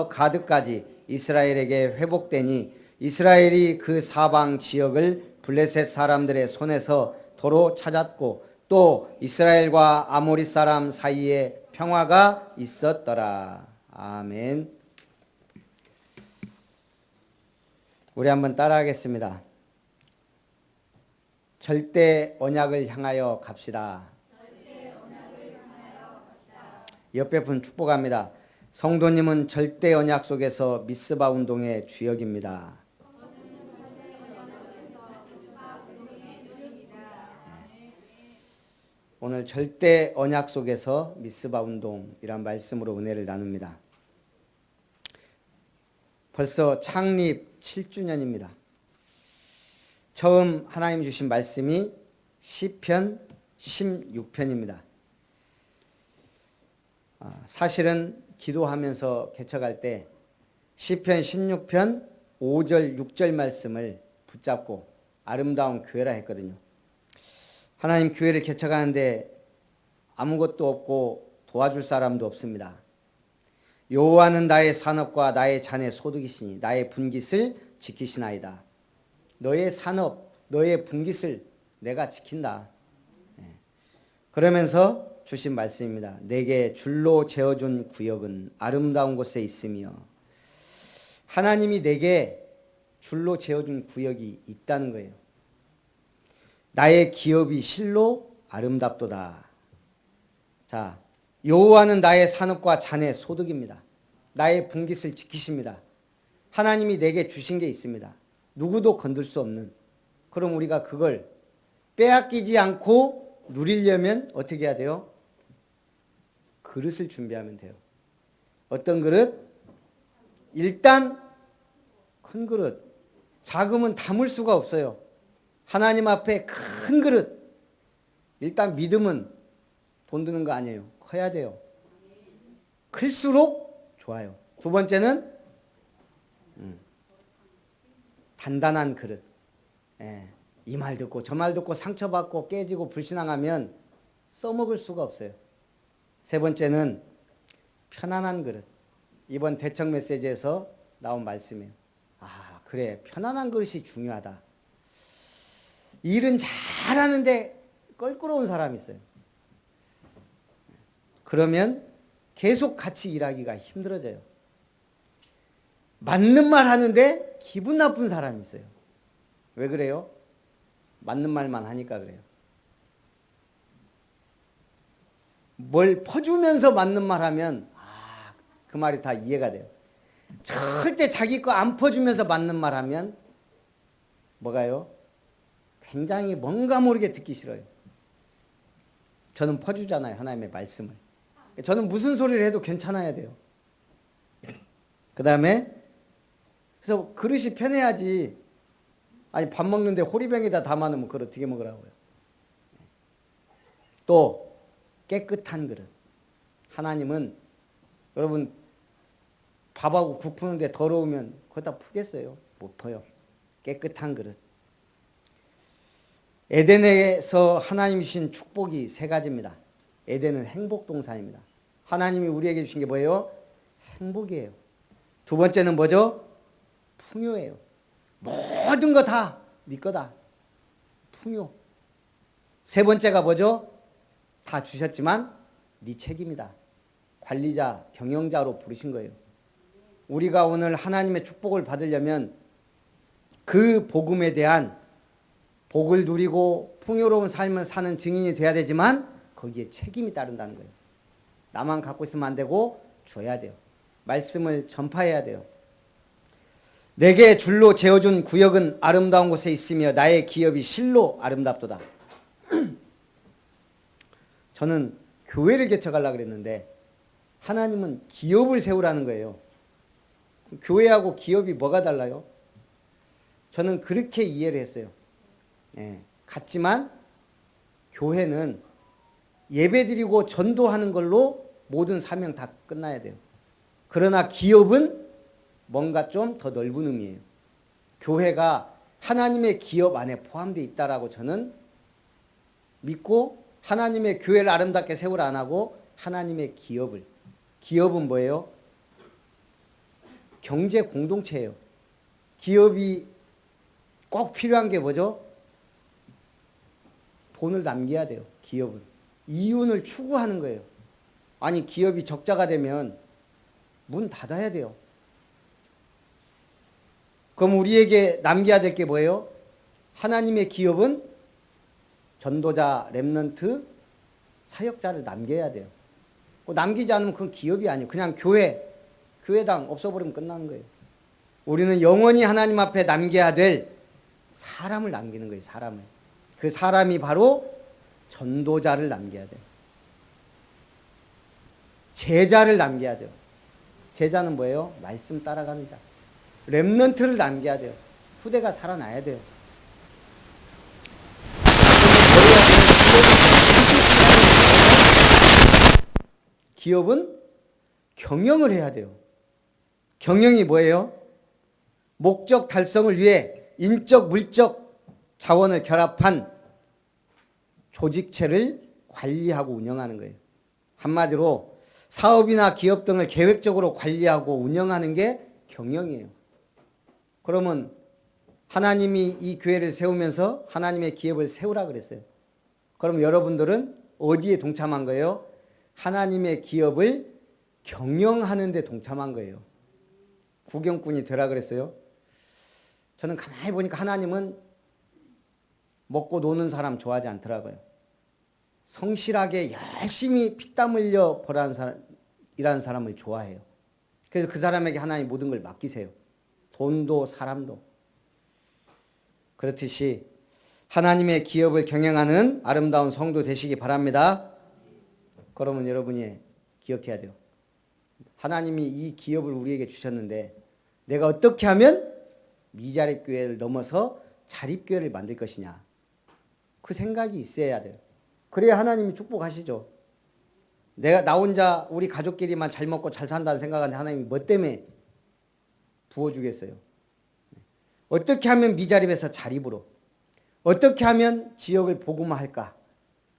가드까지 이스라엘에게 회복되니 이스라엘이 그 사방 지역을 블레셋 사람들의 손에서 도로 찾았고 또 이스라엘과 아모리 사람 사이에 평화가 있었더라. 아멘. 우리 한번 따라하겠습니다. 절대 언약을 향하여 갑시다. 옆에 분 축복합니다. 성도님은 절대 언약 속에서 미스바 운동의 주역입니다. 오늘 절대 언약 속에서 미스바 운동이란 말씀으로 은혜를 나눕니다. 벌써 창립 7주년입니다. 처음 하나님 주신 말씀이 시편 16편입니다. 사실은 기도하면서 개척할 때 시편 16편 5절 6절 말씀을 붙잡고 아름다운 교회라 했거든요. 하나님 교회를 개척하는데 아무것도 없고 도와줄 사람도 없습니다. 여호와는 나의 산업과 나의 잔의 소득이시니 나의 분깃을 지키시나이다. 너의 산업, 너의 분깃을 내가 지킨다. 그러면서 주신 말씀입니다. 내게 줄로 재어준 구역은 아름다운 곳에 있으며 하나님이 내게 줄로 재어준 구역이 있다는 거예요. 나의 기업이 실로 아름답도다. 자, 여호와는 나의 산업과 잔의 소득입니다. 나의 분깃을 지키십니다. 하나님이 내게 주신 게 있습니다. 누구도 건들 수 없는. 그럼 우리가 그걸 빼앗기지 않고 누리려면 어떻게 해야 돼요? 그릇을 준비하면 돼요. 어떤 그릇? 일단 큰 그릇. 작으면 담을 수가 없어요. 하나님 앞에 큰 그릇. 일단 믿음은 돈 드는 거 아니에요. 커야 돼요. 클수록 좋아요. 두 번째는 단단한 그릇. 이 말 듣고 저 말 듣고 상처받고 깨지고 불신앙하면 써먹을 수가 없어요. 세 번째는 편안한 그릇. 이번 대청 메시지에서 나온 말씀이에요. 아, 그래. 편안한 그릇이 중요하다. 일은 잘하는데 껄끄러운 사람이 있어요. 그러면 계속 같이 일하기가 힘들어져요. 맞는 말 하는데 기분 나쁜 사람이 있어요. 왜 그래요? 맞는 말만 하니까 그래요. 뭘 퍼주면서 맞는 말 하면 그 말이 다 이해가 돼요. 절대 자기 거 안 퍼주면서 맞는 말 하면 뭐가요? 굉장히 뭔가 모르게 듣기 싫어요. 저는 퍼주잖아요. 하나님의 말씀을. 저는 무슨 소리를 해도 괜찮아야 돼요. 그 다음에 그래서 그릇이 편해야지. 아니 밥 먹는데 호리병에다 담아놓으면 그걸 어떻게 먹으라고요. 또 깨끗한 그릇. 하나님은 여러분 밥하고 국 푸는데 더러우면 거기다 푸겠어요? 못 퍼요. 깨끗한 그릇. 에덴에서 하나님이 주신 축복이 세 가지입니다. 에덴은 행복 동산입니다. 하나님이 우리에게 주신 게 뭐예요? 행복이에요. 두 번째는 뭐죠? 풍요예요. 모든 거 다 네 거다. 풍요. 세 번째가 뭐죠? 다 주셨지만 네 책임이다. 관리자, 경영자로 부르신 거예요. 우리가 오늘 하나님의 축복을 받으려면 그 복음에 대한 복을 누리고 풍요로운 삶을 사는 증인이 돼야 되지만 거기에 책임이 따른다는 거예요. 나만 갖고 있으면 안 되고 줘야 돼요. 말씀을 전파해야 돼요. 내게 줄로 재어준 구역은 아름다운 곳에 있으며 나의 기업이 실로 아름답도다. 저는 교회를 개척하려고 그랬는데 하나님은 기업을 세우라는 거예요. 교회하고 기업이 뭐가 달라요? 저는 그렇게 이해를 했어요. 같지만 교회는 예배드리고 전도하는 걸로 모든 사명 다 끝나야 돼요. 그러나 기업은 뭔가 좀 더 넓은 의미예요. 교회가 하나님의 기업 안에 포함되어 있다라고 저는 믿고 하나님의 교회를 아름답게 세우라 안 하고 하나님의 기업은 뭐예요? 경제 공동체예요. 기업이 꼭 필요한 게 뭐죠? 돈을 남겨야 돼요. 기업은. 이윤을 추구하는 거예요. 아니 기업이 적자가 되면 문 닫아야 돼요. 그럼 우리에게 남겨야 될 게 뭐예요? 하나님의 기업은 전도자, 렘넌트, 사역자를 남겨야 돼요. 남기지 않으면 그건 기업이 아니에요. 그냥 교회당 없어버리면 끝나는 거예요. 우리는 영원히 하나님 앞에 남겨야 될 사람을 남기는 거예요. 사람을. 그 사람이 바로 전도자를 남겨야 돼요. 제자를 남겨야 돼요. 제자는 뭐예요? 말씀 따라가는 자. 렘넌트를 남겨야 돼요. 후대가 살아나야 돼요. 기업은 경영을 해야 돼요. 경영이 뭐예요? 목적 달성을 위해 인적, 물적 자원을 결합한 조직체를 관리하고 운영하는 거예요. 한마디로 사업이나 기업 등을 계획적으로 관리하고 운영하는 게 경영이에요. 그러면 하나님이 이 교회를 세우면서 하나님의 기업을 세우라 그랬어요. 그럼 여러분들은 어디에 동참한 거예요? 하나님의 기업을 경영하는 데 동참한 거예요. 구경꾼이 되라 그랬어요. 저는 가만히 보니까 하나님은 먹고 노는 사람 좋아하지 않더라고요. 성실하게 열심히 피땀 흘려 일하는 사람을 좋아해요. 그래서 그 사람에게 하나님 모든 걸 맡기세요. 돈도 사람도. 그렇듯이 하나님의 기업을 경영하는 아름다운 성도 되시기 바랍니다. 그러면 여러분이 기억해야 돼요. 하나님이 이 기업을 우리에게 주셨는데 내가 어떻게 하면 미자립교회를 넘어서 자립교회를 만들 것이냐. 그 생각이 있어야 돼요. 그래야 하나님이 축복하시죠. 나 혼자 우리 가족끼리만 잘 먹고 잘 산다는 생각하는데 하나님이 뭐 때문에 부어주겠어요. 어떻게 하면 미자립에서 자립으로, 어떻게 하면 지역을 복음화할까,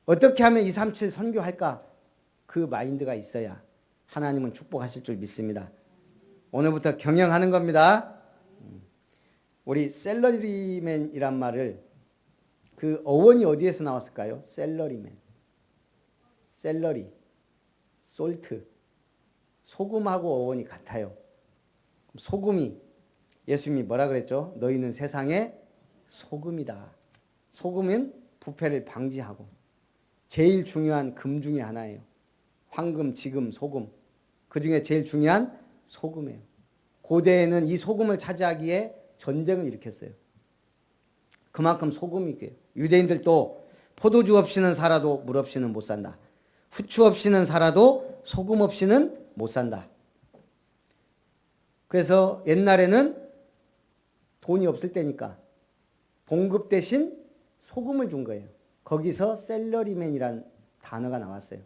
어떻게 하면 237 선교할까, 그 마인드가 있어야 하나님은 축복하실 줄 믿습니다. 오늘부터 경영하는 겁니다. 우리 셀러리맨이란 말을 그 어원이 어디에서 나왔을까요? 셀러리맨, 셀러리, 솔트, 소금하고 어원이 같아요. 소금이 예수님이 뭐라 그랬죠? 너희는 세상의 소금이다. 소금은 부패를 방지하고 제일 중요한 금 중에 하나예요. 황금, 지금, 소금. 그 중에 제일 중요한 소금이에요. 고대에는 이 소금을 차지하기에 전쟁을 일으켰어요. 그만큼 소금이 꽤. 유대인들도 포도주 없이는 살아도 물 없이는 못 산다. 후추 없이는 살아도 소금 없이는 못 산다. 그래서 옛날에는 돈이 없을 때니까 봉급 대신 소금을 준 거예요. 거기서 셀러리맨이란 단어가 나왔어요.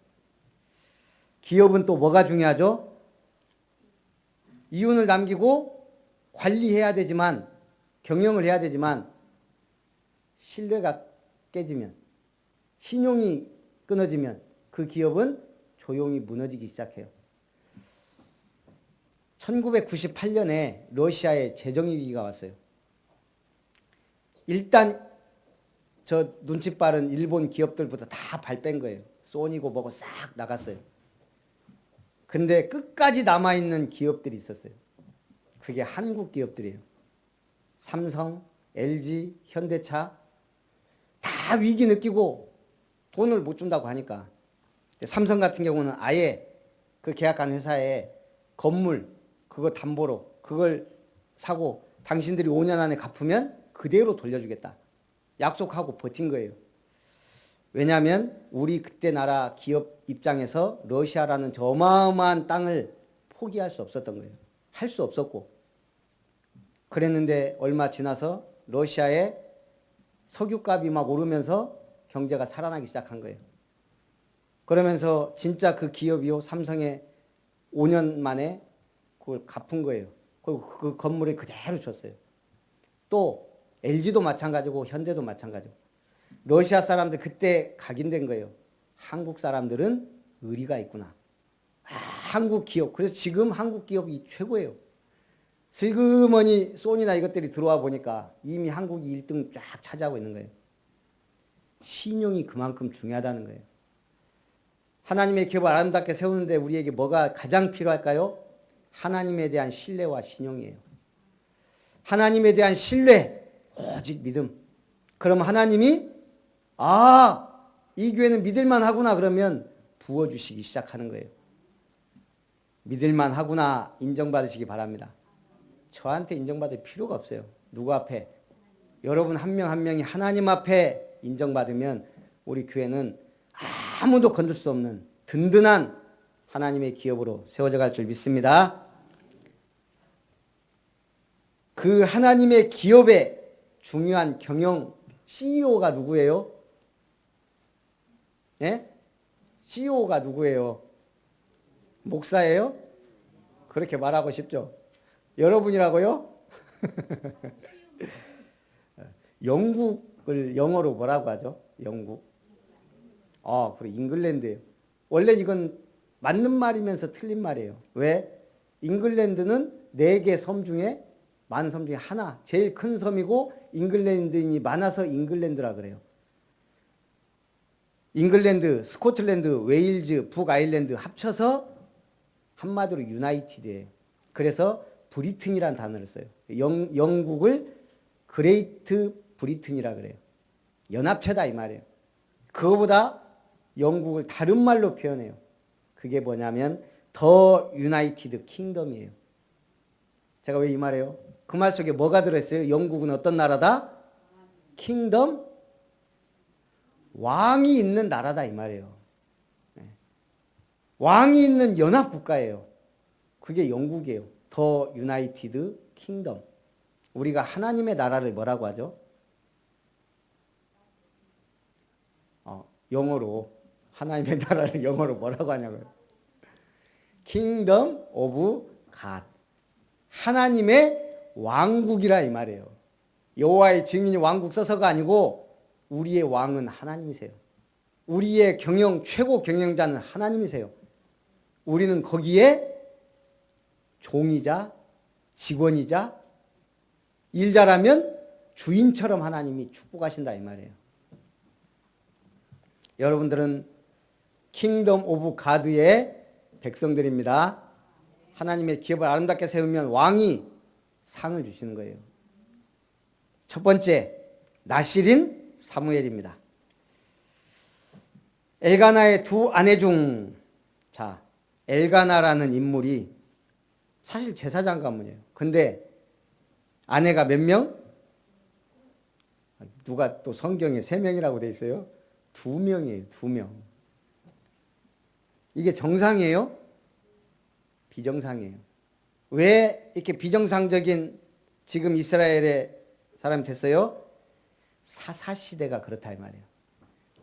기업은 또 뭐가 중요하죠? 이윤을 남기고 관리해야 되지만, 경영을 해야 되지만 신뢰가 깨지면, 신용이 끊어지면 그 기업은 조용히 무너지기 시작해요. 1998년에 러시아에 재정위기가 왔어요. 일단 저 눈치 빠른 일본 기업들부터 다 발 뺀 거예요. 소니고 뭐고 싹 나갔어요. 근데 끝까지 남아있는 기업들이 있었어요. 그게 한국 기업들이에요. 삼성, LG, 현대차 다 위기 느끼고 돈을 못 준다고 하니까 삼성 같은 경우는 아예 그 계약한 회사에 건물 그거 담보로 그걸 사고 당신들이 5년 안에 갚으면 그대로 돌려주겠다. 약속하고 버틴 거예요. 왜냐하면 우리 그때 나라 기업 입장에서 러시아라는 저 어마어마한 땅을 포기할 수 없었던 거예요. 할 수 없었고. 그랬는데 얼마 지나서 러시아의 석유값이 막 오르면서 경제가 살아나기 시작한 거예요. 그러면서 진짜 그 기업이요, 삼성에 5년 만에 그걸 갚은 거예요. 그리고 그 건물을 그대로 줬어요. 또 LG도 마찬가지고 현대도 마찬가지고. 러시아 사람들 그때 각인된 거예요. 한국 사람들은 의리가 있구나. 한국 기업. 그래서 지금 한국 기업이 최고예요. 슬그머니 소니나 이것들이 들어와 보니까 이미 한국이 1등 쫙 차지하고 있는 거예요. 신용이 그만큼 중요하다는 거예요. 하나님의 기업을 아름답게 세우는데 우리에게 뭐가 가장 필요할까요? 하나님에 대한 신뢰와 신용이에요. 하나님에 대한 신뢰, 오직 믿음. 그럼 하나님이 이 교회는 믿을만 하구나 그러면 부어주시기 시작하는 거예요. 믿을만 하구나 인정받으시기 바랍니다. 저한테 인정받을 필요가 없어요. 누구 앞에? 여러분 한 명 한 명이 하나님 앞에 인정받으면 우리 교회는 아무도 건들 수 없는 든든한 하나님의 기업으로 세워져 갈 줄 믿습니다. 그 하나님의 기업의 중요한 경영 CEO가 누구예요? 예? CEO가 누구예요? 목사예요? 그렇게 말하고 싶죠? 여러분이라고요? 영국을 영어로 뭐라고 하죠? 영국. 그래, 잉글랜드예요. 원래 이건 맞는 말이면서 틀린 말이에요. 왜? 잉글랜드는 4개 섬 중에 많은 섬 중에 하나, 제일 큰 섬이고 잉글랜드인이 많아서 잉글랜드라 그래요. 잉글랜드, 스코틀랜드, 웨일즈, 북아일랜드 합쳐서 한마디로 유나이티드예요. 그래서 브리튼이라는 단어를 써요. 영국을 그레이트 브리튼이라 그래요. 연합체다 이 말이에요. 그거보다 영국을 다른 말로 표현해요. 그게 뭐냐면 더 유나이티드 킹덤이에요. 제가 왜 이 말해요? 그 말 속에 뭐가 들어있어요? 영국은 어떤 나라다? 킹덤? 왕이 있는 나라다 이 말이에요. 왕이 있는 연합국가예요. 그게 영국이에요. 더 유나이티드 킹덤. 우리가 하나님의 나라를 뭐라고 하죠? 영어로 하나님의 나라를 영어로 뭐라고 하냐고요? 킹덤 오브 갓. 하나님의 왕국이라 이 말이에요. 여호와의 증인이 왕국 써서가 아니고 우리의 왕은 하나님이세요. 우리의 최고 경영자는 하나님이세요. 우리는 거기에 종이자 직원이자 일 잘하면 주인처럼 하나님이 축복하신다 이 말이에요. 여러분들은 킹덤 오브 가드의 백성들입니다. 하나님의 기업을 아름답게 세우면 왕이 상을 주시는 거예요. 첫 번째, 나실인 사무엘입니다. 엘가나의 두 아내 중, 엘가나라는 인물이 사실 제사장 가문이에요. 근데 아내가 몇 명? 누가 또 성경에 3명이라고 돼 있어요? 2명이에요. 2명. 이게 정상이에요? 비정상이에요. 왜 이렇게 비정상적인 지금 이스라엘의 사람이 됐어요? 사사시대가 그렇다 이 말이에요.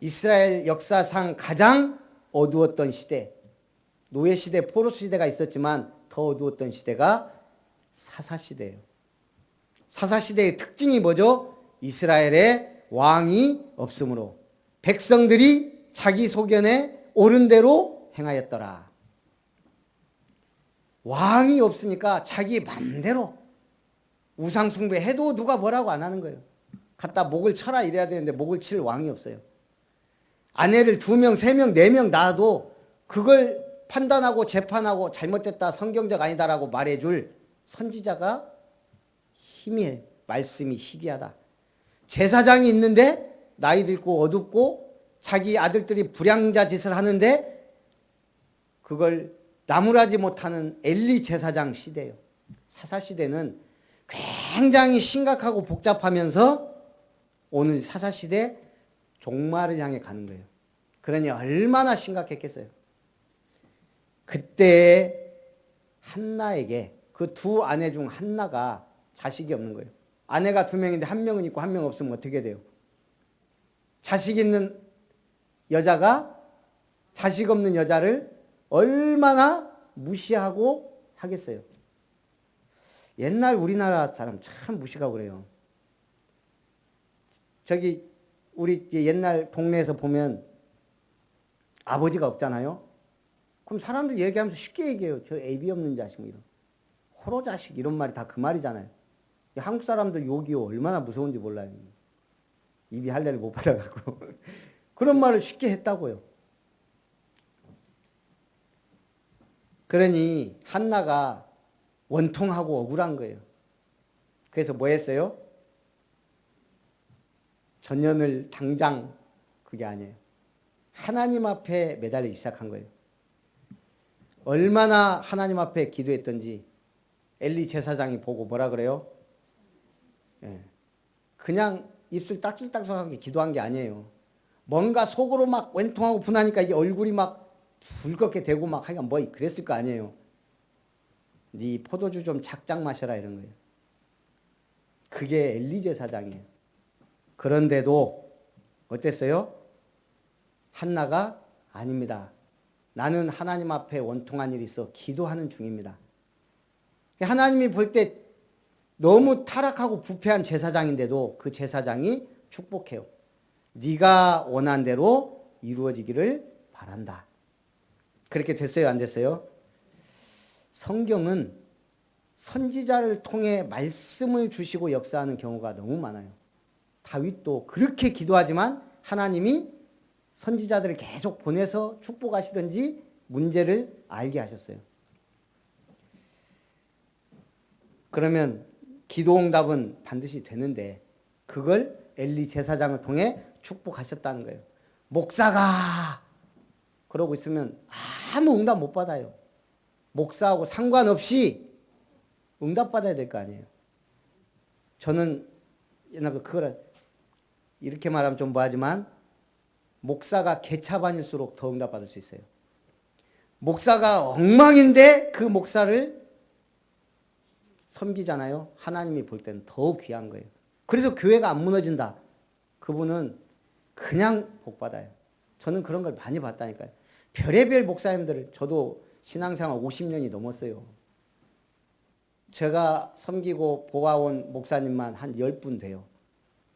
이스라엘 역사상 가장 어두웠던 시대, 노예시대, 포로시대가 있었지만 더 어두웠던 시대가 사사시대예요. 사사시대의 특징이 뭐죠? 이스라엘에 왕이 없으므로 백성들이 자기 소견에 옳은 대로 행하였더라. 왕이 없으니까 자기 맘대로 우상 숭배해도 누가 뭐라고 안 하는 거예요. 갖다 목을 쳐라 이래야 되는데 목을 칠 왕이 없어요. 아내를 2명, 3명, 4명 낳아도 그걸 판단하고 재판하고 잘못됐다, 성경적 아니다라고 말해줄 선지자가 말씀이 희귀하다. 제사장이 있는데 나이 들고 어둡고 자기 아들들이 불량자 짓을 하는데 그걸 나무라지 못하는 엘리 제사장 시대예요. 사사시대는 굉장히 심각하고 복잡하면서 오늘 사사시대 종말을 향해 가는 거예요. 그러니 얼마나 심각했겠어요. 그때 한나에게 그 2 아내 중 한나가 자식이 없는 거예요. 아내가 2명인데 1명은 있고 1명 없으면 어떻게 돼요? 자식 있는 여자가 자식 없는 여자를 얼마나 무시하고 하겠어요. 옛날 우리나라 사람 참 무시하고 그래요. 저기 우리 옛날 동네에서 보면 아버지가 없잖아요. 그럼 사람들 얘기하면서 쉽게 얘기해요. 저 애비 없는 자식 뭐 이런. 포로 자식 이런 말이 다 그 말이잖아요. 한국 사람들 욕이요 얼마나 무서운지 몰라요. 입이 할례를 못 받아가고 그런 말을 쉽게 했다고요. 그러니 한나가 원통하고 억울한 거예요. 그래서 뭐 했어요? 전년을 당장 그게 아니에요. 하나님 앞에 매달리기 시작한 거예요. 얼마나 하나님 앞에 기도했던지 엘리 제사장이 보고 뭐라 그래요? 예. 그냥 입술 딱술딱술하게 기도한 게 아니에요. 뭔가 속으로 막 원통하고 분하니까 이게 얼굴이 막 붉게 되고 막 하여간 뭐 그랬을 거 아니에요. 네 포도주 좀 작작 마셔라 이런 거예요. 그게 엘리 제사장이에요. 그런데도 어땠어요? 한나가 아닙니다. 나는 하나님 앞에 원통한 일이 있어 기도하는 중입니다. 하나님이 볼 때 너무 타락하고 부패한 제사장인데도 그 제사장이 축복해요. 네가 원한 대로 이루어지기를 바란다. 그렇게 됐어요? 안 됐어요? 성경은 선지자를 통해 말씀을 주시고 역사하는 경우가 너무 많아요. 다윗도 그렇게 기도하지만 하나님이 선지자들을 계속 보내서 축복하시든지 문제를 알게 하셨어요. 그러면 기도응답은 반드시 되는데 그걸 엘리 제사장을 통해 축복하셨다는 거예요. 목사가 그러고 있으면 아무 응답 못 받아요. 목사하고 상관없이 응답받아야 될 거 아니에요. 저는 옛날에 그걸 이렇게 말하면 좀 뭐하지만 목사가 개차반일수록 더 응답받을 수 있어요. 목사가 엉망인데 그 목사를 섬기잖아요. 하나님이 볼 때는 더 귀한 거예요. 그래서 교회가 안 무너진다. 그분은 그냥 복받아요. 저는 그런 걸 많이 봤다니까요. 별의별 목사님들을 저도 신앙생활 50년이 넘었어요. 제가 섬기고 보아온 목사님만 한 10분 돼요.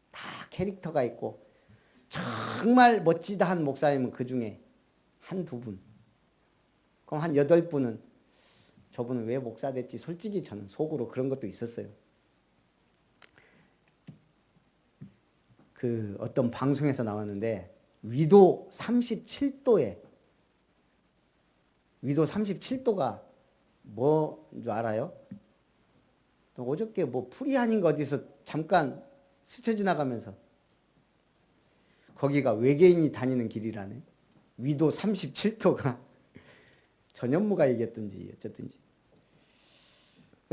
다 캐릭터가 있고 정말 멋지다 한 목사님은 그중에 한두 분. 그럼 한 8분은 저분은 왜 목사 됐지? 솔직히 저는 속으로 그런 것도 있었어요. 그 어떤 방송에서 나왔는데 위도 37도에 위도 37도가 뭐인 줄 알아요? 어저께 뭐 풀이 아닌 거 어디서 잠깐 스쳐 지나가면서 거기가 외계인이 다니는 길이라네. 위도 37도가 전현무가 얘기했든지 어쨌든지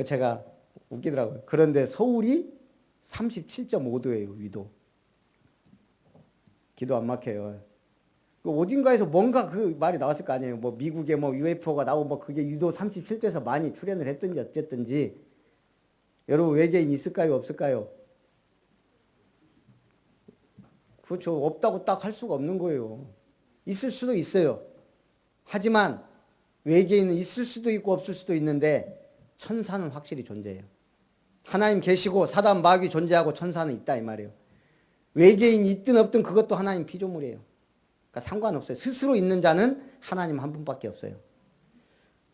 제가 웃기더라고요. 그런데 서울이 37.5도예요. 위도. 기도 안 막혀요. 어딘가에서 뭔가 그 말이 나왔을 거 아니에요. 뭐 미국에 뭐 UFO가 나오고 뭐 그게 위도 37도에서 많이 출현을 했든지 어쨌든지. 여러분 외계인 있을까요? 없을까요? 그렇죠. 없다고 딱 할 수가 없는 거예요. 있을 수도 있어요. 하지만 외계인은 있을 수도 있고 없을 수도 있는데 천사는 확실히 존재해요. 하나님 계시고 사단 마귀 존재하고 천사는 있다 이 말이에요. 외계인이 있든 없든 그것도 하나님 피조물이에요. 그러니까 상관없어요. 스스로 있는 자는 하나님 한 분밖에 없어요.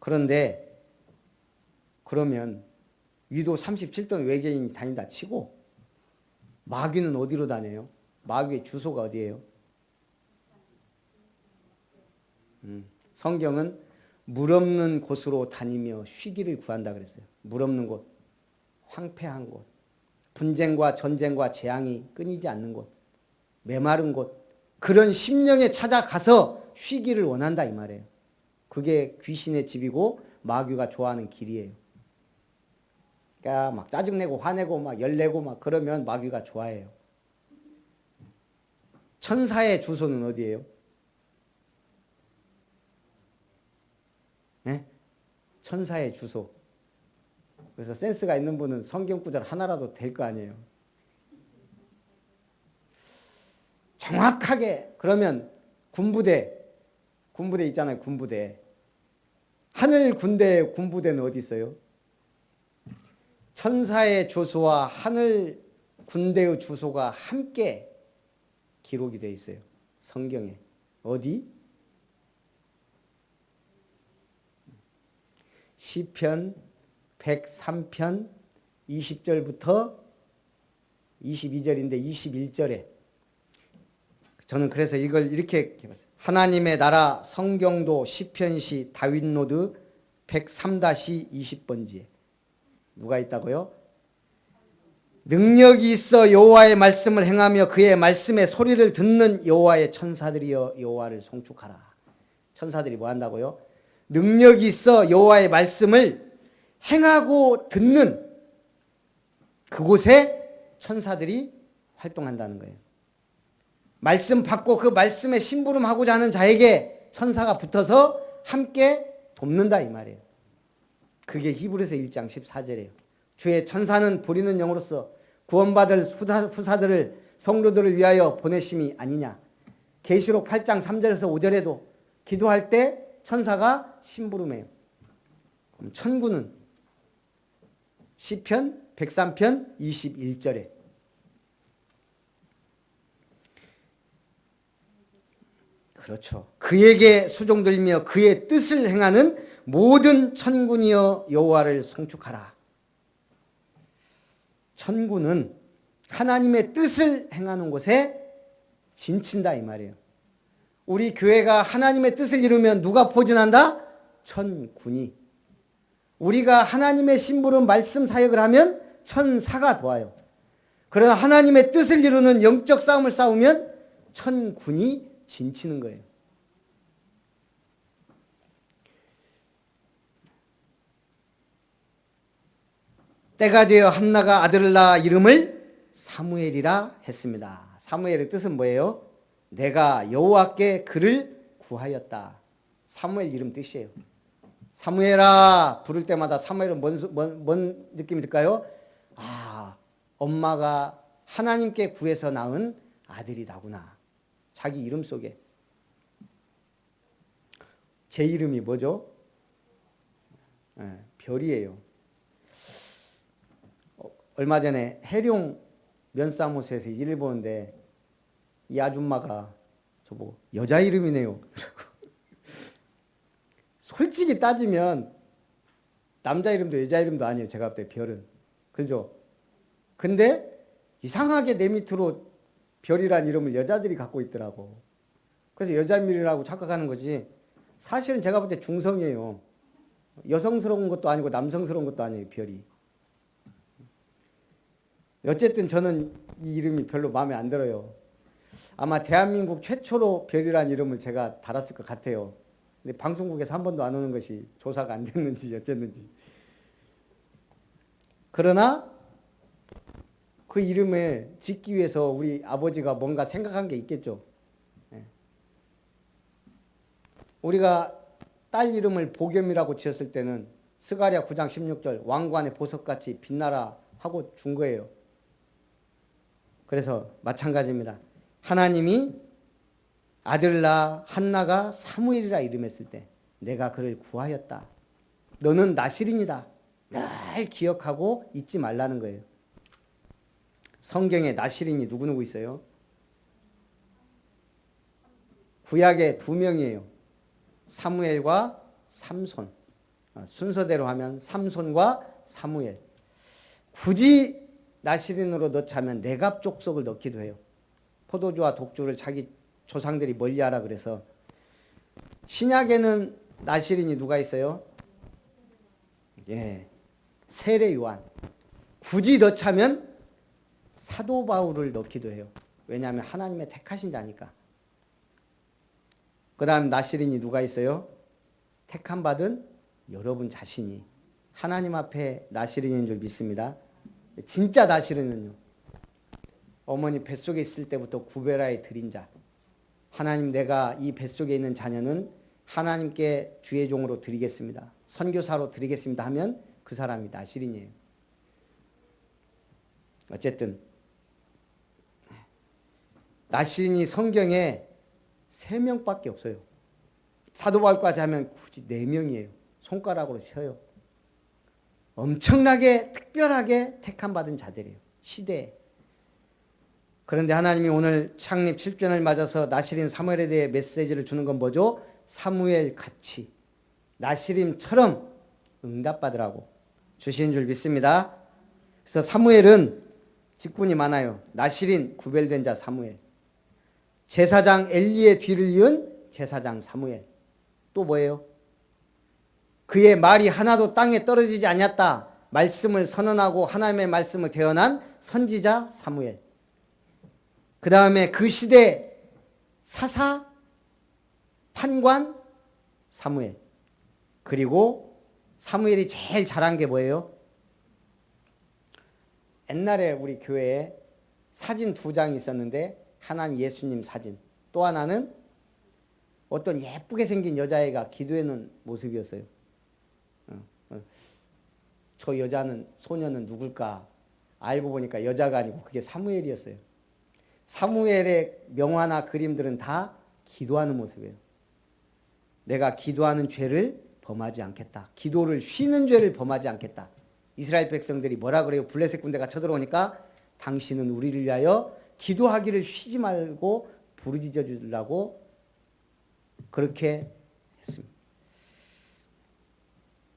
그런데 그러면 위도 37도 외계인이 다닌다 치고 마귀는 어디로 다녀요? 마귀의 주소가 어디예요? 성경은 물 없는 곳으로 다니며 쉬기를 구한다 그랬어요. 물 없는 곳, 황폐한 곳, 분쟁과 전쟁과 재앙이 끊이지 않는 곳, 메마른 곳, 그런 심령에 찾아가서 쉬기를 원한다 이 말이에요. 그게 귀신의 집이고 마귀가 좋아하는 길이에요. 그러니까 막 짜증내고 화내고 막 열내고 막 그러면 마귀가 좋아해요. 천사의 주소는 어디예요? 네? 천사의 주소. 그래서 센스가 있는 분은 성경 구절 하나라도 될 거 아니에요. 정확하게 그러면 군부대 있잖아요. 군부대. 하늘 군대 군부대는 어디 있어요? 천사의 주소와 하늘 군대의 주소가 함께 기록이 되어 있어요. 성경에. 어디? 시편 103편 20절부터 22절인데 21절에 저는 그래서 이걸 이렇게 하나님의 나라 성경도 시편시 다윗노드 103-20번지에 누가 있다고요? 능력이 있어 여호와의 말씀을 행하며 그의 말씀의 소리를 듣는 여호와의 천사들이여 여호와를 송축하라. 천사들이 뭐 한다고요? 능력이 있어 여호와의 말씀을 행하고 듣는 그곳에 천사들이 활동한다는 거예요. 말씀 받고 그 말씀에 심부름하고자 하는 자에게 천사가 붙어서 함께 돕는다 이 말이에요. 그게 히브리서 1장 14절이에요. 주의 천사는 부리는 영으로서 구원받을 후사들을 성도들을 위하여 보내심이 아니냐. 계시록 8장 3절에서 5절에도 기도할 때 천사가 심부름해요. 그럼 천군은 시편 103편 21절에 그렇죠. 그에게 수종들며 그의 뜻을 행하는 모든 천군이여 여호와를 송축하라. 천군은 하나님의 뜻을 행하는 곳에 진친다 이 말이에요. 우리 교회가 하나님의 뜻을 이루면 누가 포진한다? 천군이. 우리가 하나님의 심부름 말씀 사역을 하면 천사가 도와요. 그러나 하나님의 뜻을 이루는 영적 싸움을 싸우면 천군이 진치는 거예요. 때가 되어 한나가 아들을 낳아 이름을 사무엘이라 했습니다. 사무엘의 뜻은 뭐예요? 내가 여호와께 그를 구하였다. 사무엘 이름 뜻이에요. 사무엘아 부를 때마다 사무엘은 뭔 느낌이 들까요? 아, 엄마가 하나님께 구해서 낳은 아들이다구나. 자기 이름 속에. 제 이름이 뭐죠? 별이에요. 얼마 전에 해룡 면사무소에서 일을 보는데 이 아줌마가 저보고 여자 이름이네요. 솔직히 따지면 남자 이름도 여자 이름도 아니에요. 제가 볼 때 별은. 그죠? 근데 이상하게 내 밑으로 별이란 이름을 여자들이 갖고 있더라고. 그래서 여자 이름이라고 착각하는 거지. 사실은 제가 볼 때 중성이에요. 여성스러운 것도 아니고 남성스러운 것도 아니에요. 별이. 어쨌든 저는 이 이름이 별로 마음에 안 들어요. 아마 대한민국 최초로 별이란 이름을 제가 달았을 것 같아요. 근데 방송국에서 한 번도 안 오는 것이 조사가 안 됐는지 어쨌는지. 그러나 그 이름을 짓기 위해서 우리 아버지가 뭔가 생각한 게 있겠죠. 우리가 딸 이름을 보겸이라고 지었을 때는 스가랴 9장 16절 왕관의 보석같이 빛나라 하고 준 거예요. 그래서 마찬가지입니다. 하나님이 아들 낳아 한나가 사무엘이라 이름했을 때 내가 그를 구하였다. 너는 나실인이다. 늘 기억하고 잊지 말라는 거예요. 성경에 나실인이 누구누구 있어요? 구약에 2명이에요. 사무엘과 삼손. 순서대로 하면 삼손과 사무엘. 굳이 나실인으로 넣자면 레갑 족속을 넣기도 해요. 포도주와 독주를 자기 조상들이 멀리하라 그래서. 신약에는 나실인이 누가 있어요? 예, 세례 요한. 굳이 넣자면 사도 바울을 넣기도 해요. 왜냐하면 하나님의 택하신 자니까. 그 다음 나실인이 누가 있어요? 택함 받은 여러분 자신이 하나님 앞에 나실인인 줄 믿습니다. 진짜 나실인은요, 어머니 뱃속에 있을 때부터 구베라에 드린 자. 하나님, 내가 이 뱃속에 있는 자녀는 하나님께 주의 종으로 드리겠습니다. 선교사로 드리겠습니다 하면 그 사람이 나실인이에요. 어쨌든 나실인이 성경에 3명밖에 없어요. 사도 바울까지 하면 굳이 4명이에요. 손가락으로 쉬어요. 엄청나게 특별하게 택함받은 자들이에요. 시대에. 그런데 하나님이 오늘 창립 7주년을 맞아서 나실인 사무엘에 대해 메시지를 주는 건 뭐죠? 사무엘 같이 나실임처럼 응답받으라고. 주신 줄 믿습니다. 그래서 사무엘은 직분이 많아요. 나실인 구별된 자 사무엘, 제사장 엘리의 뒤를 이은 제사장 사무엘. 또 뭐예요? 그의 말이 하나도 땅에 떨어지지 않았다. 말씀을 선언하고 하나님의 말씀을 대언한 선지자 사무엘. 그 다음에 그 시대 사사 판관 사무엘. 그리고 사무엘이 제일 잘한 게 뭐예요? 옛날에 우리 교회에 사진 2장이 있었는데 하나는 예수님 사진, 또 하나는 어떤 예쁘게 생긴 여자애가 기도해놓은 모습이었어요. 저 여자는, 소녀는 누굴까? 알고 보니까 여자가 아니고 그게 사무엘이었어요. 사무엘의 명화나 그림들은 다 기도하는 모습이에요. 내가 기도하는 죄를 범하지 않겠다. 기도를 쉬는 죄를 범하지 않겠다. 이스라엘 백성들이 뭐라 그래요? 블레셋 군대가 쳐들어오니까 당신은 우리를 위하여 기도하기를 쉬지 말고 부르짖어 주려고 그렇게 했습니다.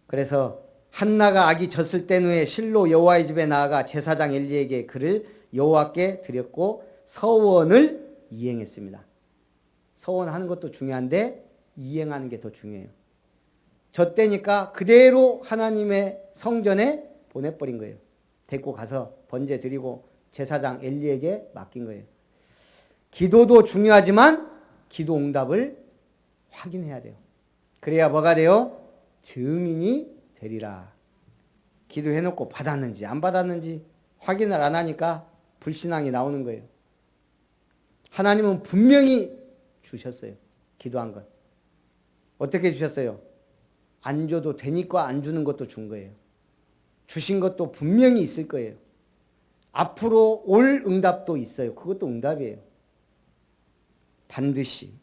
그래서 한나가 아기 졌을 때 후에 실로 여호와의 집에 나아가 제사장 엘리에게 그를 여호와께 드렸고 서원을 이행했습니다. 서원하는 것도 중요한데 이행하는 게 더 중요해요. 졌대니까 그대로 하나님의 성전에 보내버린 거예요. 데리고 가서 번제 드리고 제사장 엘리에게 맡긴 거예요. 기도도 중요하지만 기도 응답을 확인해야 돼요. 그래야 뭐가 돼요? 증인이 되리라. 기도해놓고 받았는지 안 받았는지 확인을 안 하니까 불신앙이 나오는 거예요. 하나님은 분명히 주셨어요. 기도한 것. 어떻게 주셨어요? 안 줘도 되니까 안 주는 것도 준 거예요. 주신 것도 분명히 있을 거예요. 앞으로 올 응답도 있어요. 그것도 응답이에요. 반드시.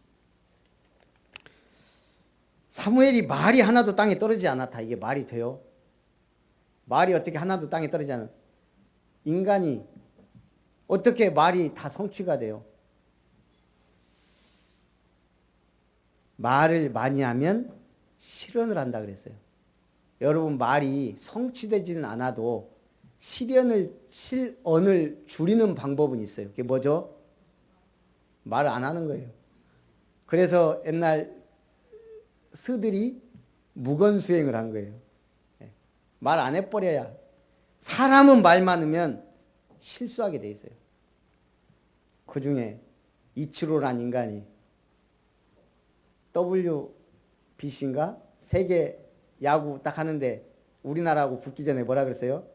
사무엘이 말이 하나도 땅에 떨어지지 않았다. 이게 말이 돼요? 말이 어떻게 하나도 땅에 떨어지지 않아? 인간이 어떻게 말이 다 성취가 돼요? 말을 많이 하면 실현을 한다 그랬어요. 여러분 말이 성취되지는 않아도 실언을 줄이는 방법은 있어요. 그게 뭐죠? 말을 안 하는 거예요. 그래서 옛날 스들이 무건수행을 한 거예요. 말 안 해버려야. 사람은 말 많으면 실수하게 돼 있어요. 그 중에 이치로란 인간이 WBC인가? 세계 야구 딱 하는데 우리나라하고 붙기 전에 뭐라 그랬어요?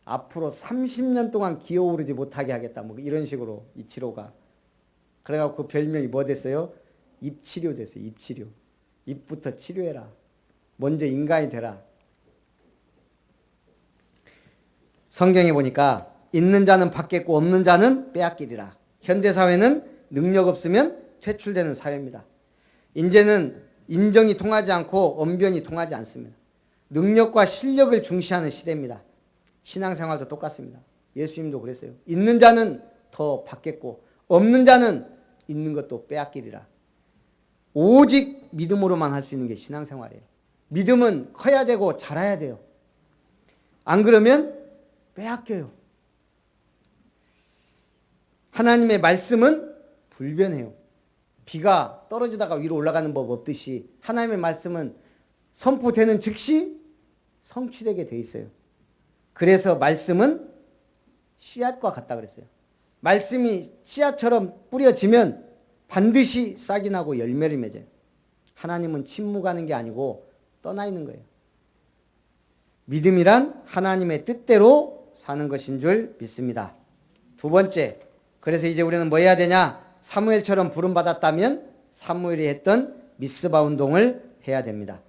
앞으로 30년 동안 기어오르지 못하게 하겠다. 뭐 이런 식으로 이치로가. 그래갖고 그 별명이 뭐 됐어요? 입치료 됐어요. 입치료. 입부터 치료해라. 먼저 인간이 되라. 성경에 보니까 있는 자는 받겠고 없는 자는 빼앗기리라. 현대사회는 능력 없으면 퇴출되는 사회입니다. 이제는 인정이 통하지 않고 언변이 통하지 않습니다. 능력과 실력을 중시하는 시대입니다. 신앙생활도 똑같습니다. 예수님도 그랬어요. 있는 자는 더 받겠고 없는 자는 있는 것도 빼앗기리라. 오직 믿음으로만 할 수 있는 게 신앙생활이에요. 믿음은 커야 되고 자라야 돼요. 안 그러면 빼앗겨요. 하나님의 말씀은 불변해요. 비가 떨어지다가 위로 올라가는 법 없듯이 하나님의 말씀은 선포되는 즉시 성취되게 돼 있어요. 그래서 말씀은 씨앗과 같다 그랬어요. 말씀이 씨앗처럼 뿌려지면 반드시 싹이 나고 열매를 맺어요. 하나님은 침묵하는 게 아니고 떠나 있는 거예요. 믿음이란 하나님의 뜻대로 사는 것인 줄 믿습니다. 두 번째, 그래서 이제 우리는 뭐 해야 되냐? 사무엘처럼 부름받았다면 사무엘이 했던 미스바 운동을 해야 됩니다.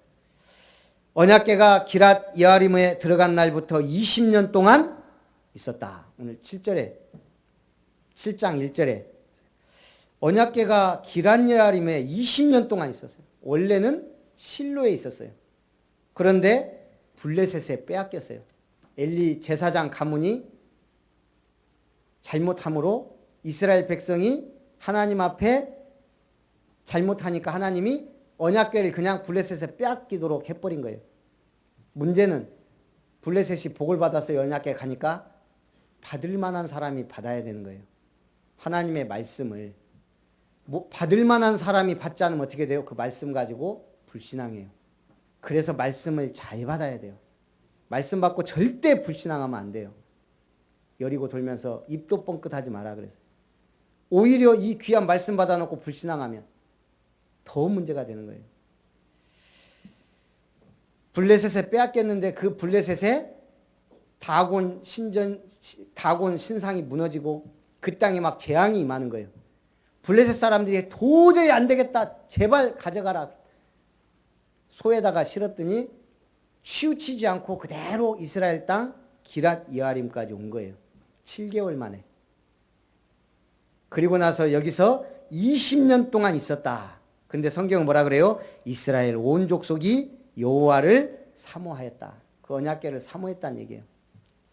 언약궤가 기랏 여아림에 들어간 날부터 20년 동안 있었다. 오늘 7장 1절에 언약궤가 기랏 여아림에 20년 동안 있었어요. 원래는 실로에 있었어요. 그런데 블레셋에 빼앗겼어요. 엘리 제사장 가문이 잘못함으로 이스라엘 백성이 하나님 앞에 잘못하니까 하나님이 언약궤를 그냥 블레셋에 빼앗기도록 해버린 거예요. 문제는 블레셋이 복을 받아서 연약해 가니까 받을 만한 사람이 받아야 되는 거예요. 하나님의 말씀을. 받을 만한 사람이 받지 않으면 어떻게 돼요? 그 말씀 가지고 불신앙해요. 그래서 말씀을 잘 받아야 돼요. 말씀 받고 절대 불신앙하면 안 돼요. 여리고 돌면서 입도 뻥끗하지 마라 그랬어요. 오히려 이 귀한 말씀 받아놓고 불신앙하면 더 문제가 되는 거예요. 블레셋에 빼앗겼는데 그 블레셋에 다곤 신상이 무너지고 그 땅에 막 재앙이 임하는 거예요. 블레셋 사람들이 도저히 안 되겠다. 제발 가져가라. 소에다가 실었더니 치우치지 않고 그대로 이스라엘 땅 기랏 여아림까지 온 거예요. 7개월 만에. 그리고 나서 여기서 20년 동안 있었다. 근데 성경은 뭐라 그래요? 이스라엘 온 족속이 여호와를 사모하였다. 그 언약궤를 사모했다는 얘기예요.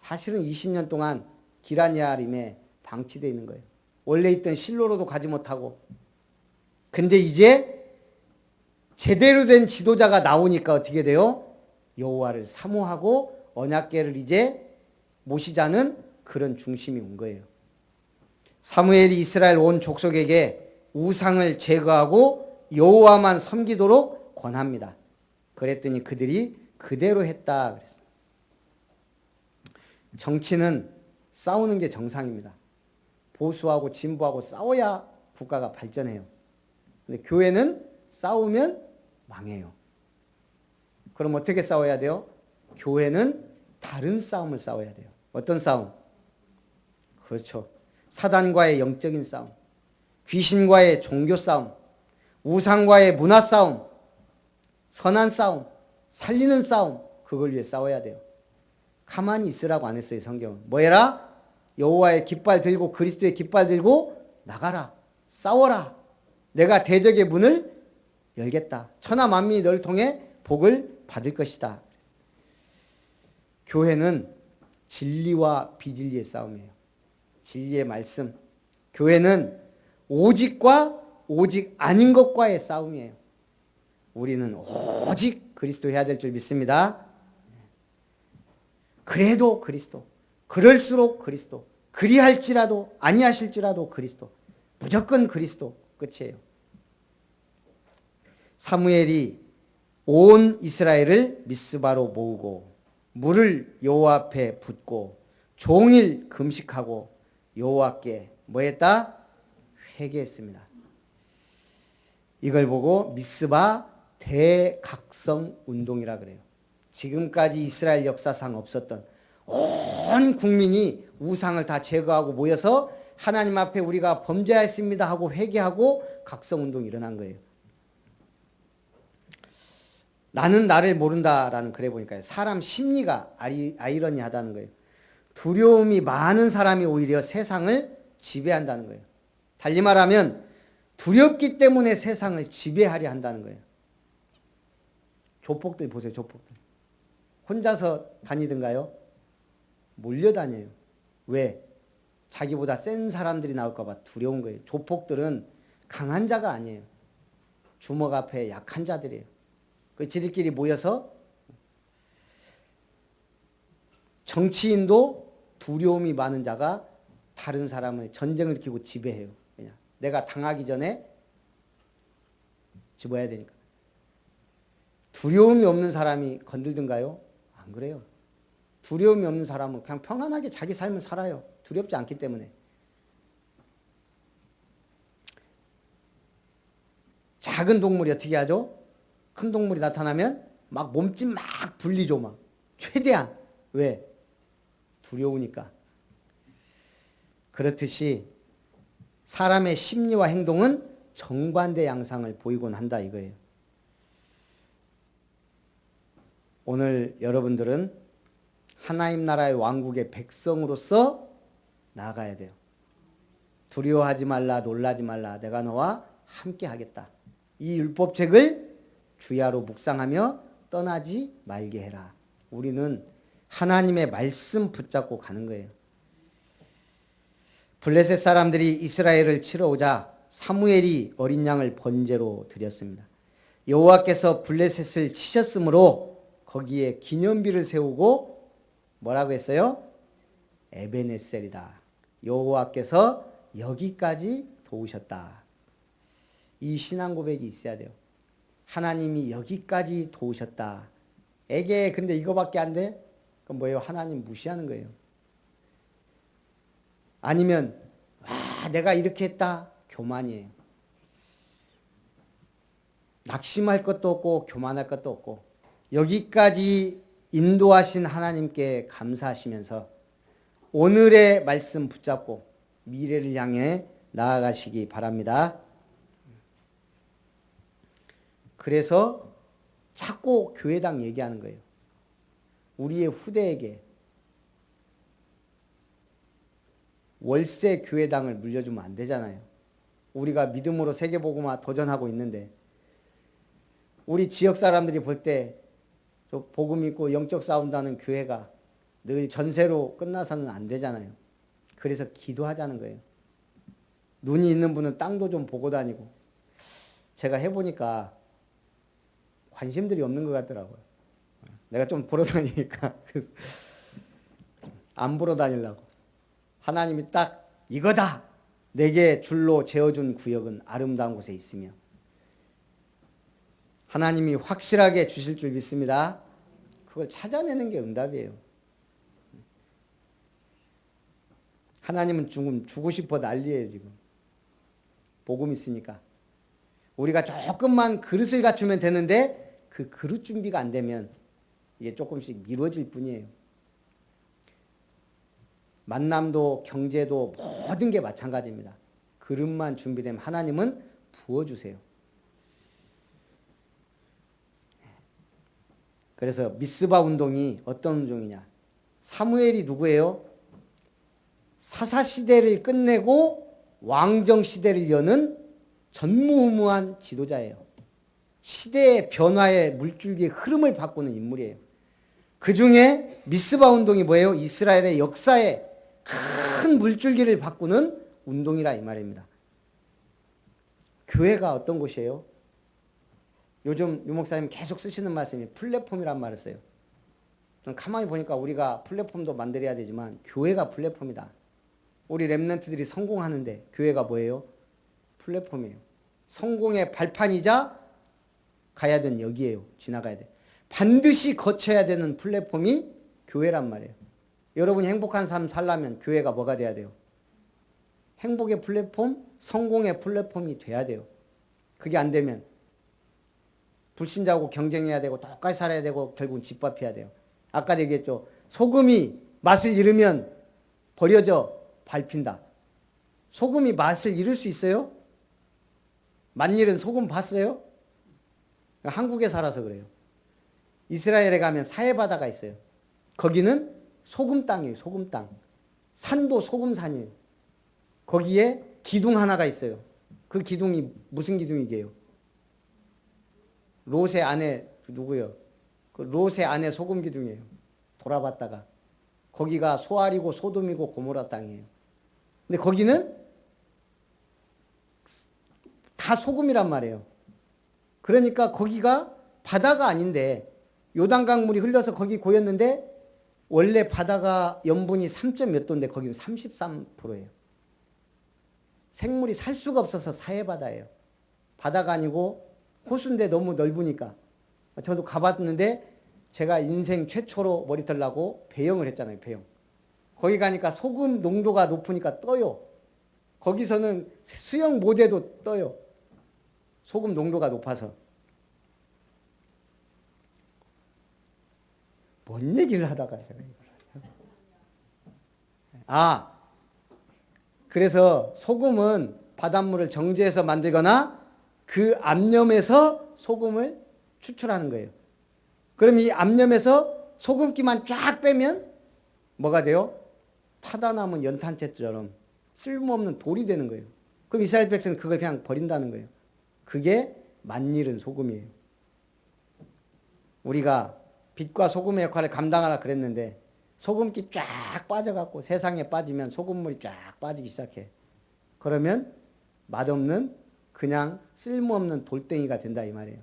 사실은 20년 동안 기랏 여아림에 방치되어 있는 거예요. 원래 있던 실로로도 가지 못하고. 근데 이제 제대로 된 지도자가 나오니까 어떻게 돼요? 여호와를 사모하고 언약궤를 이제 모시자는 그런 중심이 온 거예요. 사무엘이 이스라엘 온 족속에게 우상을 제거하고 여호와만 섬기도록 권합니다. 그랬더니 그들이 그대로 했다 그랬어요. 정치는 싸우는 게 정상입니다. 보수하고 진보하고 싸워야 국가가 발전해요. 근데 교회는 싸우면 망해요. 그럼 어떻게 싸워야 돼요? 교회는 다른 싸움을 싸워야 돼요. 어떤 싸움? 그렇죠. 사단과의 영적인 싸움, 귀신과의 종교 싸움, 우상과의 문화 싸움, 선한 싸움, 살리는 싸움, 그걸 위해 싸워야 돼요. 가만히 있으라고 안 했어요, 성경은. 뭐 해라? 여호와의 깃발 들고 그리스도의 깃발 들고 나가라. 싸워라. 내가 대적의 문을 열겠다. 천하 만민이 너를 통해 복을 받을 것이다. 교회는 진리와 비진리의 싸움이에요. 진리의 말씀. 교회는 오직과 오직 아닌 것과의 싸움이에요. 우리는 오직 그리스도 해야 될 줄 믿습니다. 그래도 그리스도, 그럴수록 그리스도, 그리할지라도 아니하실지라도 그리스도, 무조건 그리스도 끝이에요. 사무엘이 온 이스라엘을 미스바로 모으고 물을 여호와 앞에 붓고 종일 금식하고 여호와께 뭐 했다? 회개했습니다. 이걸 보고 미스바 대각성 운동이라 그래요. 지금까지 이스라엘 역사상 없었던 온 국민이 우상을 다 제거하고 모여서 하나님 앞에 우리가 범죄하였습니다 하고 회개하고 각성 운동이 일어난 거예요. 나는 나를 모른다라는 글에 보니까 사람 심리가 아이러니하다는 거예요. 두려움이 많은 사람이 오히려 세상을 지배한다는 거예요. 달리 말하면 두렵기 때문에 세상을 지배하려 한다는 거예요. 조폭들 보세요. 조폭들. 혼자서 다니든가요? 몰려다녀요. 왜? 자기보다 센 사람들이 나올까 봐 두려운 거예요. 조폭들은 강한 자가 아니에요. 주먹 앞에 약한 자들이에요. 그 지들끼리 모여서 정치인도 두려움이 많은 자가 다른 사람을 전쟁을 일으키고 지배해요. 그냥 내가 당하기 전에 집어야 되니까. 두려움이 없는 사람이 건들든가요? 안 그래요. 두려움이 없는 사람은 그냥 평안하게 자기 삶을 살아요. 두렵지 않기 때문에. 작은 동물이 어떻게 하죠? 큰 동물이 나타나면 막 몸짓 막 불리죠. 막 최대한. 왜? 두려우니까. 그렇듯이 사람의 심리와 행동은 정반대 양상을 보이곤 한다 이거예요. 오늘 여러분들은 하나님 나라의 왕국의 백성으로서 나아가야 돼요. 두려워하지 말라, 놀라지 말라. 내가 너와 함께 하겠다. 이 율법책을 주야로 묵상하며 떠나지 말게 해라. 우리는 하나님의 말씀 붙잡고 가는 거예요. 블레셋 사람들이 이스라엘을 치러 오자 사무엘이 어린 양을 번제로 드렸습니다. 여호와께서 블레셋을 치셨으므로 거기에 기념비를 세우고 뭐라고 했어요? 에베네셀이다. 여호와께서 여기까지 도우셨다. 이 신앙 고백이 있어야 돼요. 하나님이 여기까지 도우셨다. 에게 근데 이거밖에 안 돼? 그럼 뭐예요? 하나님 무시하는 거예요. 아니면 내가 이렇게 했다. 교만이에요. 낙심할 것도 없고 교만할 것도 없고 여기까지 인도하신 하나님께 감사하시면서 오늘의 말씀 붙잡고 미래를 향해 나아가시기 바랍니다. 그래서 자꾸 교회당 얘기하는 거예요. 우리의 후대에게 월세 교회당을 물려주면 안 되잖아요. 우리가 믿음으로 세계복음화 도전하고 있는데 우리 지역 사람들이 볼 때 복음 있고 영적 싸운다는 교회가 늘 전세로 끝나서는 안 되잖아요. 그래서 기도하자는 거예요. 눈이 있는 분은 땅도 좀 보고 다니고 제가 해보니까 관심들이 없는 것 같더라고요. 내가 좀 보러 다니니까 안 보러 다니려고. 하나님이 딱 이거다. 내게 줄로 재어준 구역은 아름다운 곳에 있으며 하나님이 확실하게 주실 줄 믿습니다. 그걸 찾아내는 게 응답이에요. 하나님은 지금 주고 싶어 난리예요. 지금 복음 있으니까 우리가 조금만 그릇을 갖추면 되는데 그 그릇 준비가 안 되면 이게 조금씩 미뤄질 뿐이에요. 만남도 경제도 모든 게 마찬가지입니다. 그릇만 준비되면 하나님은 부어주세요. 그래서 미스바 운동이 어떤 운동이냐. 사무엘이 누구예요? 사사시대를 끝내고 왕정시대를 여는 전무후무한 지도자예요. 시대의 변화의 물줄기의 흐름을 바꾸는 인물이에요. 그 중에 미스바 운동이 뭐예요? 이스라엘의 역사의 큰 물줄기를 바꾸는 운동이라 이 말입니다. 교회가 어떤 곳이에요? 요즘 유 목사님 계속 쓰시는 말씀이 플랫폼이란 말을 써요. 가만히 보니까 우리가 플랫폼도 만들어야 되지만 교회가 플랫폼이다. 우리 렘넌트들이 성공하는데 교회가 뭐예요? 플랫폼이에요. 성공의 발판이자 가야 되는 여기에요. 지나가야 돼. 반드시 거쳐야 되는 플랫폼이 교회란 말이에요. 여러분이 행복한 삶 살려면 교회가 뭐가 돼야 돼요? 행복의 플랫폼, 성공의 플랫폼이 돼야 돼요. 그게 안 되면 불신자하고 경쟁해야 되고 똑같이 살아야 되고 결국은 집밥해야 돼요. 아까 얘기했죠. 소금이 맛을 잃으면 버려져 밟힌다. 소금이 맛을 잃을 수 있어요? 만일은 소금 봤어요? 한국에 살아서 그래요. 이스라엘에 가면 사해바다가 있어요. 거기는 소금 땅이에요. 소금 땅. 산도 소금산이에요. 거기에 기둥 하나가 있어요. 그 기둥이 무슨 기둥이게요? 롯의 아내 누구요? 그 롯의 아내 소금 기둥이에요. 돌아봤다가 거기가 소알이고 소돔이고 고모라 땅이에요. 근데 거기는 다 소금이란 말이에요. 그러니까 거기가 바다가 아닌데 요단강 물이 흘러서 거기 고였는데 원래 바다가 염분이 3점 몇 도인데 거기는 33%예요. 생물이 살 수가 없어서 사해바다예요. 바다가 아니고 호수인데 너무 넓으니까. 저도 가봤는데 제가 인생 최초로 머리털 나고 배영을 했잖아요. 배영. 거기 가니까 소금 농도가 높으니까 떠요. 거기서는 수영 못해도 떠요. 소금 농도가 높아서. 뭔 얘기를 하다가 제가 이걸 하죠? 그래서 소금은 바닷물을 정제해서 만들거나 그 암염에서 소금을 추출하는 거예요. 그럼 이 암염에서 소금기만 쫙 빼면 뭐가 돼요? 타다 남은 연탄재처럼 쓸모없는 돌이 되는 거예요. 그럼 이스라엘 백성은 그걸 그냥 버린다는 거예요. 그게 맛일은 소금이에요. 우리가 빛과 소금의 역할을 감당하라 그랬는데 소금기 쫙 빠져갖고 세상에 빠지면 소금물이 쫙 빠지기 시작해. 그러면 맛없는 그냥 쓸모없는 돌덩이가 된다 이 말이에요.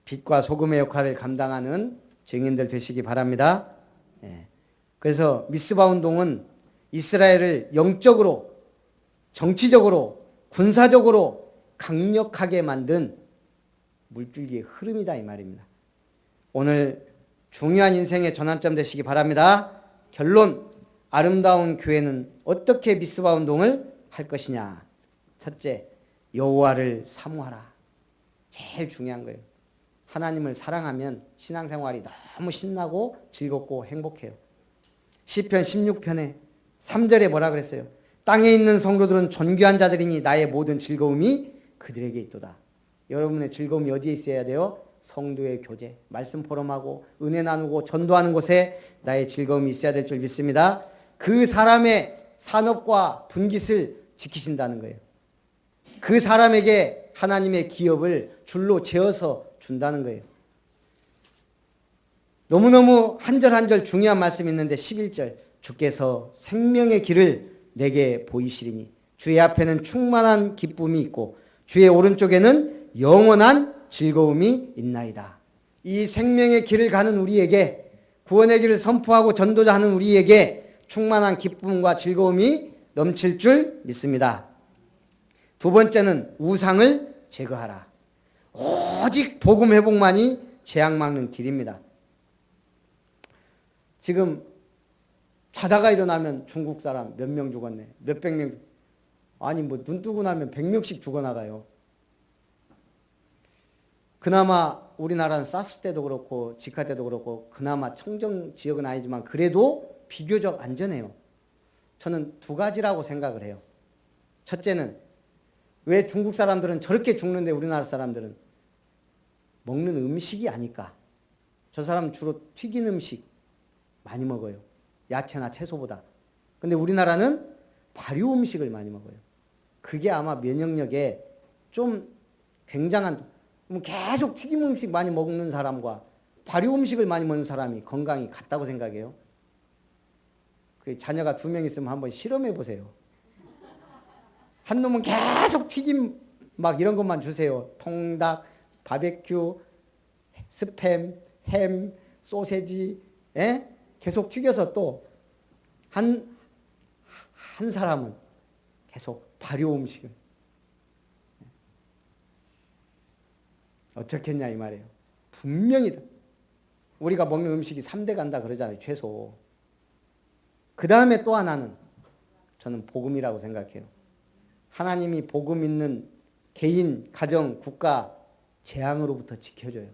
빛과 소금의 역할을 감당하는 증인들 되시기 바랍니다. 예. 그래서 미스바 운동은 이스라엘을 영적으로, 정치적으로, 군사적으로 강력하게 만든 물줄기의 흐름이다 이 말입니다. 오늘 중요한 인생의 전환점 되시기 바랍니다. 결론, 아름다운 교회는 어떻게 미스바 운동을 할 것이냐. 첫째, 여호와를 사모하라. 제일 중요한 거예요. 하나님을 사랑하면 신앙생활이 너무 신나고 즐겁고 행복해요. 시편 16편에 3절에 뭐라 그랬어요? 땅에 있는 성도들은 존귀한 자들이니 나의 모든 즐거움이 그들에게 있도다. 여러분의 즐거움이 어디에 있어야 돼요? 성도의 교제, 말씀 포럼하고 은혜 나누고 전도하는 곳에 나의 즐거움이 있어야 될 줄 믿습니다. 그 사람의 산업과 분깃을 지키신다는 거예요. 그 사람에게 하나님의 기업을 줄로 재어서 준다는 거예요. 너무너무 한 절 한 절 중요한 말씀이 있는데 11절, 주께서 생명의 길을 내게 보이시리니 주의 앞에는 충만한 기쁨이 있고 주의 오른쪽에는 영원한 즐거움이 있나이다. 이 생명의 길을 가는 우리에게, 구원의 길을 선포하고 전도하는 우리에게 충만한 기쁨과 즐거움이 넘칠 줄 믿습니다. 두 번째는 우상을 제거하라. 오직 복음 회복만이 재앙 막는 길입니다. 지금 자다가 일어나면 중국 사람 몇 명 죽었네, 몇백 명, 아니 뭐 눈 뜨고 나면 100명씩 죽어나가요. 그나마 우리나라는 사스 때도 그렇고 지카 때도 그렇고 그나마 청정 지역은 아니지만 그래도 비교적 안전해요. 저는 두 가지라고 생각을 해요. 첫째는 왜 중국 사람들은 저렇게 죽는데 우리나라 사람들은 먹는 음식이 아닐까. 저 사람은 주로 튀긴 음식 많이 먹어요. 야채나 채소보다. 근데 우리나라는 발효 음식을 많이 먹어요. 그게 아마 면역력에 좀 굉장한, 계속 튀김 음식 많이 먹는 사람과 발효 음식을 많이 먹는 사람이 건강이 같다고 생각해요. 그 자녀가 2명 있으면 한번 실험해 보세요. 한 놈은 계속 튀김 막 이런 것만 주세요. 통닭, 바베큐, 스팸, 햄, 소세지, 계속 튀겨서 또 한 사람은 계속 발효 음식을. 어떻겠냐 이 말이에요. 분명히 우리가 먹는 음식이 3대 간다 그러잖아요. 최소. 그 다음에 또 하나는 저는 복음이라고 생각해요. 하나님이 복음 있는 개인, 가정, 국가 재앙으로부터 지켜줘요.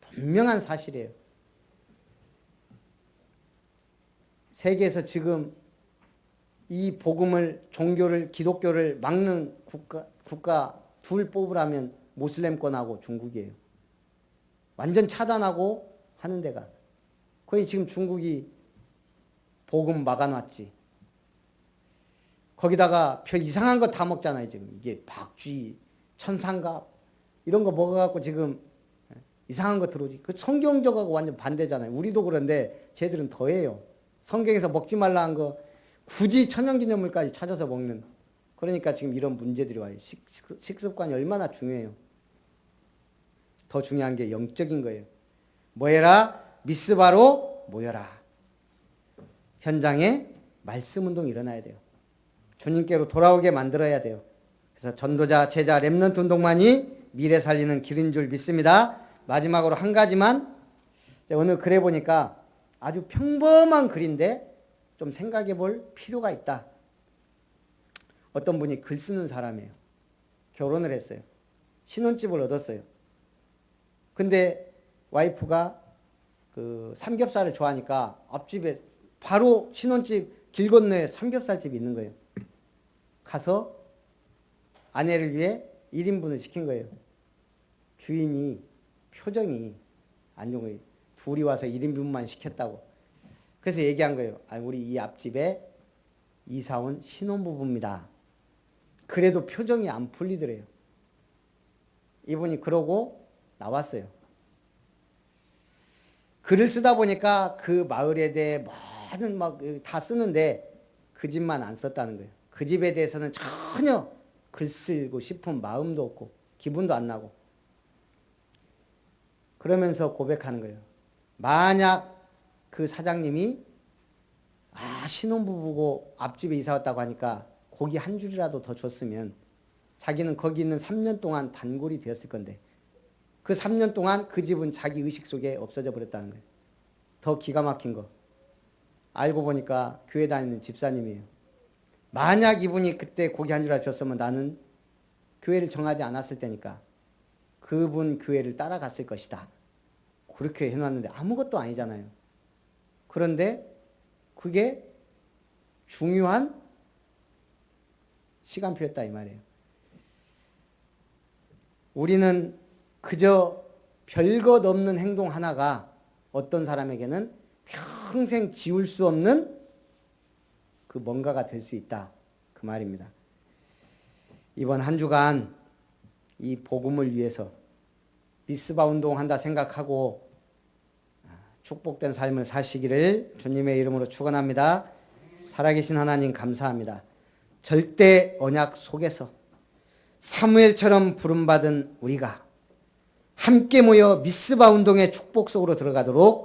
분명한 사실이에요. 세계에서 지금 이 복음을, 종교를, 기독교를 막는 국가 둘 뽑으라면 모슬렘권하고 중국이에요. 완전 차단하고 하는 데가. 거의 지금 중국이 복음 막아놨지. 거기다가 별 이상한 거 다 먹잖아요. 지금 이게 박쥐, 천상갑 이런 거 먹어갖고 지금 이상한 거 들어오지. 그 성경적하고 완전 반대잖아요. 우리도 그런데 쟤들은 더해요. 성경에서 먹지 말라 한 거 굳이 천연기념물까지 찾아서 먹는. 그러니까 지금 이런 문제들이 와요. 식습관이 얼마나 중요해요. 더 중요한 게 영적인 거예요. 뭐해라? 미스바로 모여라. 현장에 말씀 운동이 일어나야 돼요. 주님께로 돌아오게 만들어야 돼요. 그래서 전도자, 제자, 렘넌트 운동만이 미래 살리는 길인 줄 믿습니다. 마지막으로 한 가지만, 오늘 글에 보니까 아주 평범한 글인데 좀 생각해 볼 필요가 있다. 어떤 분이 글 쓰는 사람이에요. 결혼을 했어요. 신혼집을 얻었어요. 근데 와이프가 그 삼겹살을 좋아하니까 앞집에 바로 신혼집 길 건너에 삼겹살집이 있는 거예요. 가서 아내를 위해 1인분을 시킨 거예요. 주인이 표정이 안 좋은 거예요. 둘이 와서 1인분만 시켰다고. 그래서 얘기한 거예요. 우리 이 앞집에 이사 온 신혼부부입니다. 그래도 표정이 안 풀리더래요. 이분이 그러고 나왔어요. 글을 쓰다 보니까 그 마을에 대해 많은 다 쓰는데 그 집만 안 썼다는 거예요. 그 집에 대해서는 전혀 글 쓰고 싶은 마음도 없고 기분도 안 나고. 그러면서 고백하는 거예요. 만약 그 사장님이 신혼부부고 앞집에 이사 왔다고 하니까 고기 한 줄이라도 더 줬으면 자기는 거기 있는 3년 동안 단골이 되었을 건데 그 3년 동안 그 집은 자기 의식 속에 없어져 버렸다는 거예요. 더 기가 막힌 거. 알고 보니까 교회 다니는 집사님이에요. 만약 이분이 그때 고기 한 줄이라도 줬으면 나는 교회를 정하지 않았을 테니까 그분 교회를 따라갔을 것이다. 그렇게 해놨는데 아무것도 아니잖아요. 그런데 그게 중요한 시간표였다 이 말이에요. 우리는 그저 별것 없는 행동 하나가 어떤 사람에게는 평생 지울 수 없는 그 뭔가가 될 수 있다 그 말입니다. 이번 한 주간 이 복음을 위해서 미스바 운동한다 생각하고 축복된 삶을 사시기를 주님의 이름으로 축원합니다. 살아계신 하나님 감사합니다. 절대 언약 속에서 사무엘처럼 부름받은 우리가 함께 모여 미스바 운동의 축복 속으로 들어가도록